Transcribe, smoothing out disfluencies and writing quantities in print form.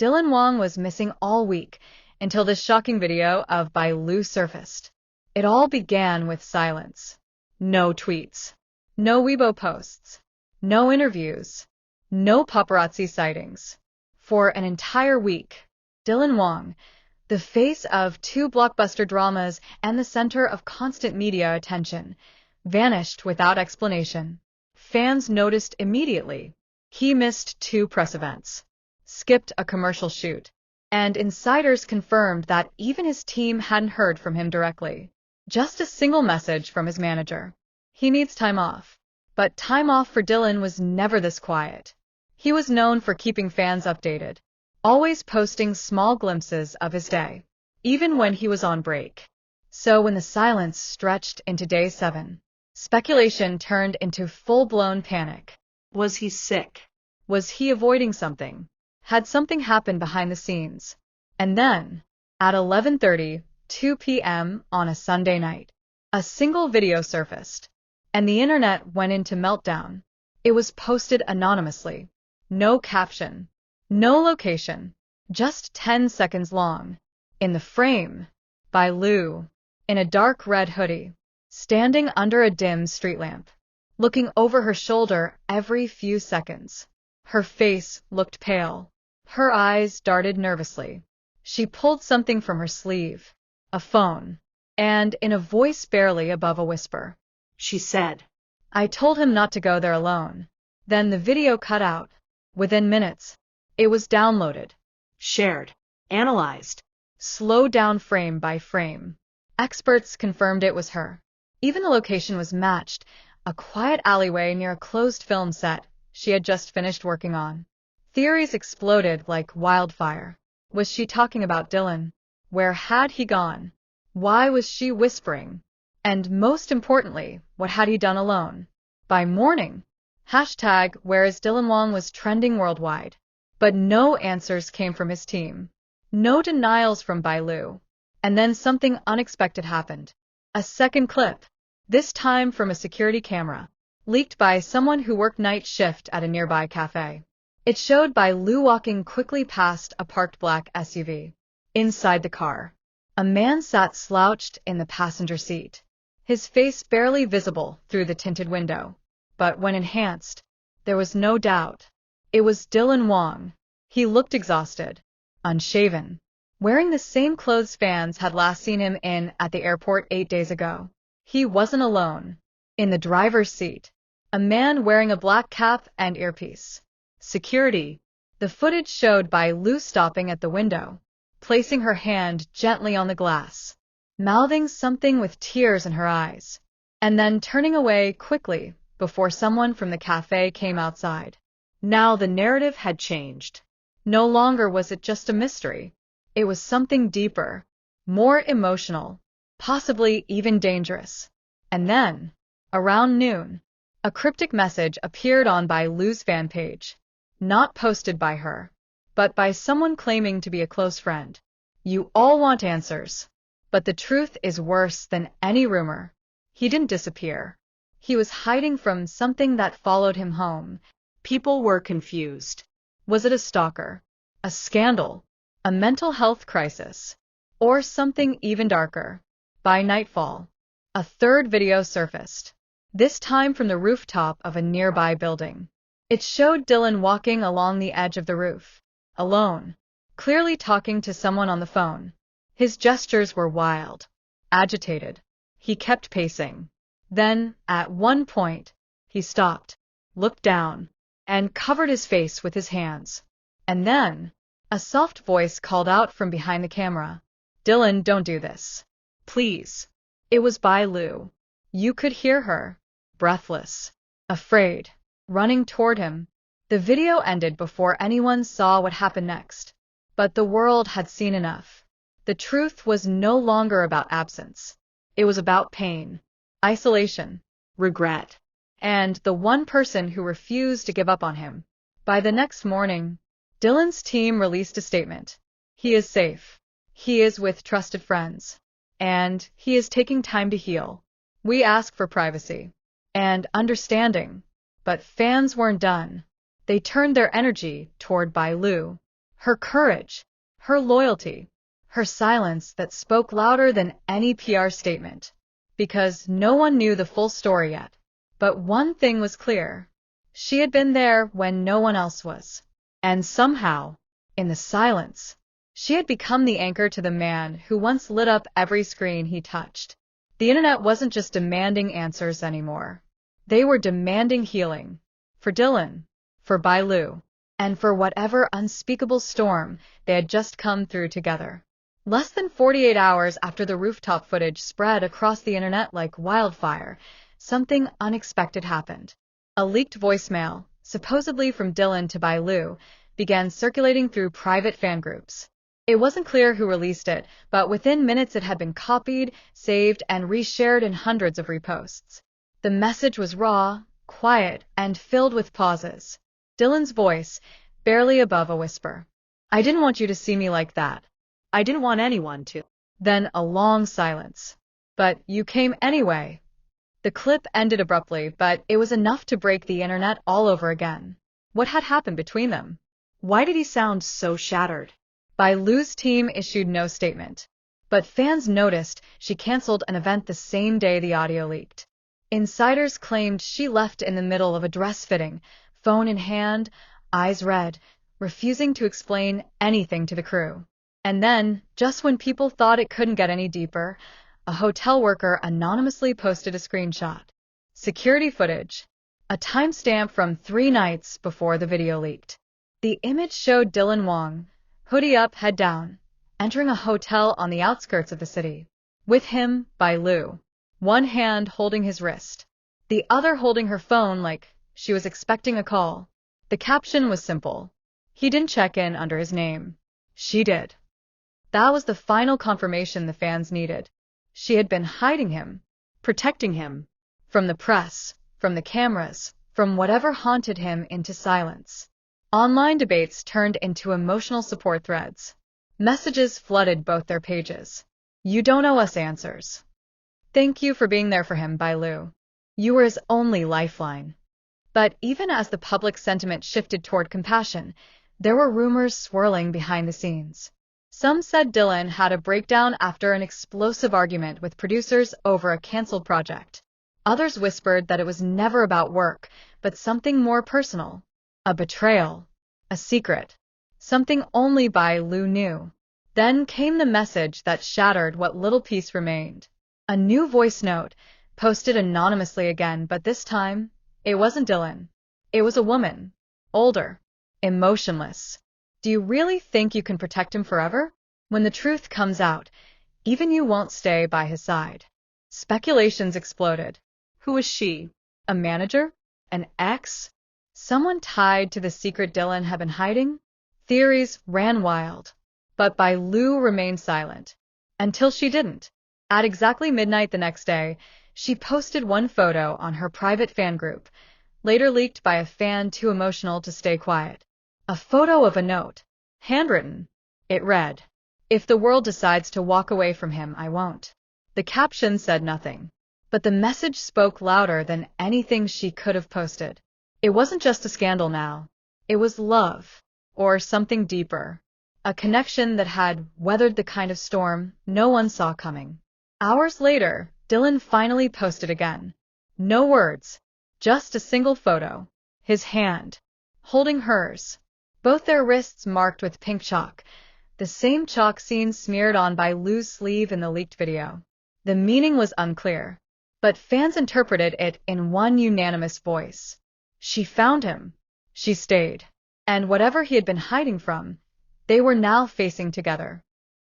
Dylan Wang was missing all week until this shocking video of Bai Lu surfaced. It all began with silence. No tweets. No Weibo posts. No interviews. No paparazzi sightings. For an entire week, Dylan Wang, the face of two blockbuster dramas and the center of constant media attention, vanished without explanation. Fans noticed immediately. He missed 2 press events, skipped a commercial shoot, and insiders confirmed that even his team hadn't heard from him directly. Just a single message from his manager. He needs time off. But time off for Dylan was never this quiet. He was known for keeping fans updated, always posting small glimpses of his day, even when he was on break. So when the silence stretched into day 7, speculation turned into full-blown panic. Was he sick? Was he avoiding something? Had something happened behind the scenes? And then, at 11:30, 2 p.m. on a Sunday night, a single video surfaced, and the internet went into meltdown. It was posted anonymously. No caption. No location. Just 10 seconds long. In the frame, Bai Lu, in a dark red hoodie, standing under a dim street lamp, looking over her shoulder every few seconds. Her face looked pale. Her eyes darted nervously. She pulled something from her sleeve, a phone, and in a voice barely above a whisper, she said, "I told him not to go there alone." Then the video cut out. Within minutes, it was downloaded, shared, analyzed, slowed down frame by frame. Experts confirmed it was her. Even the location was matched, a quiet alleyway near a closed film set she had just finished working on. Theories exploded like wildfire. Was she talking about Dylan? Where had he gone? Why was she whispering? And most importantly, what had he done alone? By morning, #WhereIsDylanWang was trending worldwide. But no answers came from his team. No denials from Bai Lu. And then something unexpected happened. A second clip, this time from a security camera, leaked by someone who worked night shift at a nearby cafe. It showed Bai Lu walking quickly past a parked black SUV. Inside the car, a man sat slouched in the passenger seat, his face barely visible through the tinted window. But when enhanced, there was no doubt. It was Dylan Wang. He looked exhausted, unshaven, wearing the same clothes fans had last seen him in at the airport 8 days ago. He wasn't alone. In the driver's seat, a man wearing a black cap and earpiece. Security. The footage showed Bai Lu stopping at the window, placing her hand gently on the glass, mouthing something with tears in her eyes, and then turning away quickly before someone from the cafe came outside. Now the narrative had changed. No longer was it just a mystery. It was something deeper, more emotional, possibly even dangerous. And then, around noon, a cryptic message appeared on Bai Lu's fan page. Not posted by her, but by someone claiming to be a close friend. You all want answers. But the truth is worse than any rumor. He didn't disappear. He was hiding from something that followed him home. People were confused. Was it a stalker? A scandal? A mental health crisis? Or something even darker? By nightfall, a third video surfaced, this time from the rooftop of a nearby building. It showed Dylan walking along the edge of the roof, alone, clearly talking to someone on the phone. His gestures were wild, agitated. He kept pacing. Then, at one point, he stopped, looked down, and covered his face with his hands. And then, a soft voice called out from behind the camera, "Dylan, don't do this. Please." It was Bai Lu. You could hear her, breathless, afraid, running toward him. The video ended before anyone saw what happened next. But the world had seen enough. The truth was no longer about absence. It was about pain, isolation, regret, and the one person who refused to give up on him. By the next morning, Dylan's team released a statement. He is safe. He is with trusted friends. And he is taking time to heal. We ask for privacy and understanding. But fans weren't done. They turned their energy toward Bai Lu. Her courage, her loyalty, her silence that spoke louder than any PR statement. Because no one knew the full story yet. But one thing was clear. She had been there when no one else was. And somehow, in the silence, she had become the anchor to the man who once lit up every screen he touched. The internet wasn't just demanding answers anymore. They were demanding healing. For Dylan, for Bai Lu, and for whatever unspeakable storm they had just come through together. Less than 48 hours after the rooftop footage spread across the internet like wildfire, something unexpected happened. A leaked voicemail, supposedly from Dylan to Bai Lu, began circulating through private fan groups. It wasn't clear who released it, but within minutes it had been copied, saved, and reshared in hundreds of reposts. The message was raw, quiet, and filled with pauses. Dylan's voice, barely above a whisper. "I didn't want you to see me like that. I didn't want anyone to." Then a long silence. "But you came anyway." The clip ended abruptly, but it was enough to break the internet all over again. What had happened between them? Why did he sound so shattered? Bai Lu's team issued no statement. But fans noticed she canceled an event the same day the audio leaked. Insiders claimed she left in the middle of a dress fitting, phone in hand, eyes red, refusing to explain anything to the crew. And then, just when people thought it couldn't get any deeper, a hotel worker anonymously posted a screenshot. Security footage. A timestamp from 3 nights before the video leaked. The image showed Dylan Wang, hoodie up, head down, entering a hotel on the outskirts of the city. With him, Bai Lu, one hand holding his wrist, the other holding her phone like she was expecting a call. The caption was simple. He didn't check in under his name. She did. That was the final confirmation the fans needed. She had been hiding him, protecting him, from the press, from the cameras, from whatever haunted him into silence. Online debates turned into emotional support threads. Messages flooded both their pages. "You don't owe us answers. Thank you for being there for him, Bai Lu. You were his only lifeline." But even as the public sentiment shifted toward compassion, there were rumors swirling behind the scenes. Some said Dylan had a breakdown after an explosive argument with producers over a canceled project. Others whispered that it was never about work, but something more personal. A betrayal. A secret. Something only Bai Lu knew. Then came the message that shattered what little peace remained. A new voice note, posted anonymously again, but this time, it wasn't Dylan. It was a woman. Older. Emotionless. "Do you really think you can protect him forever? When the truth comes out, even you won't stay by his side." Speculations exploded. Who was she? A manager? An ex? Someone tied to the secret Dylan had been hiding? Theories ran wild. But Bai Lu remained silent. Until she didn't. At exactly midnight the next day, she posted one photo on her private fan group, later leaked by a fan too emotional to stay quiet. A photo of a note. Handwritten. It read, "If the world decides to walk away from him, I won't." The caption said nothing. But the message spoke louder than anything she could have posted. It wasn't just a scandal now. It was love. Or something deeper. A connection that had weathered the kind of storm no one saw coming. Hours later, Dylan finally posted again. No words. Just a single photo. His hand. Holding hers. Both their wrists marked with pink chalk. The same chalk seen smeared on Bai Lu's sleeve in the leaked video. The meaning was unclear. But fans interpreted it in one unanimous voice. She found him. She stayed. And whatever he had been hiding from, they were now facing together.